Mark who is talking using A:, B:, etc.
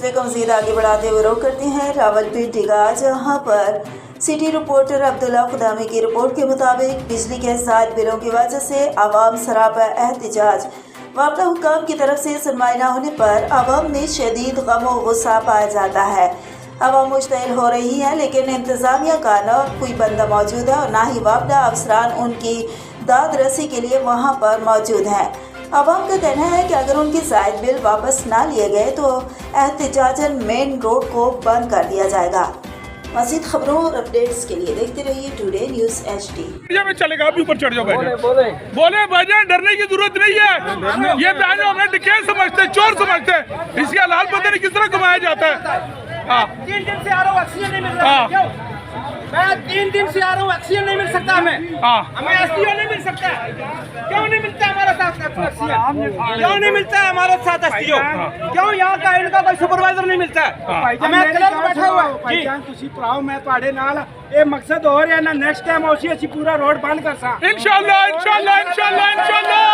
A: खबरें को मजीद आगे बढ़ाते हुए रुख करते हैं रावलपिंडी का, जहां पर सिटी रिपोर्टर अब्दुल्ला खुदामी की रिपोर्ट के मुताबिक बिजली के ज़ायद बिलों की वजह से आवाम सरापा एहतजाज। वाक़ा हुक्काम की तरफ से सुनवाई न होने पर आवाम में शदीद गम व गुस्सा पाया जाता है। आवाम मुश्तइल हो रही है, लेकिन इंतज़ामिया का न कोई बंदा मौजूद है और न ही वापदा अफसरान उनकी दाद रसी के लिए वहाँ पर मौजूद हैं। आवाम का कहना है कि अगर उनके ज़ायद बिल वापस ना लिए गए तो एहतजाजन मेन रोड को बंद कर दिया जाएगा। मज़ीद खबरों और अपडेट्स के लिए देखते रहिए टुडे न्यूज़ HD।
B: में चलेगा, अभी ऊपर चढ़ जाओ बोले भाईजान, डरने की जरूरत नहीं है। ये बहन हमें डिकेट समझते, चोर समझते, इसके हालात पता नहीं किस तरह कमाया जाता है।
C: 3 दिन से आ रहा हूँ, ऑक्सीजन नहीं मिल रहा है। क्यों? मैं 3 दिन से आ रहा हूँ, ऑक्सीजन नहीं मिल सकता हमें SDO नहीं मिल सकता। क्यों नहीं मिलता हमारे साथ ऑक्सीजन? क्यों नहीं मिलता है हमारे साथ SDO? क्यों यहाँ का इनका कोई सुपरवाइजर नहीं मिलता है? मैं क्लर्क बैठा हुआ हूँ।
D: भाईजान तुसी भराओ, मैं ਤੁਹਾਡੇ ਨਾਲ ਇਹ ਮਕਸਦ ਹੋ ਰਿਹਾ ਨਾ, ਨੈਕਸਟ ਟਾਈਮ ਅਸੀਂ ਪੂਰਾ ਰੋਡ ਬੰਦ ਕਰ ਸਾਂ।
B: इंशाल्लाह इंशाल्लाह इंशाल्लाह इंशाल्लाह।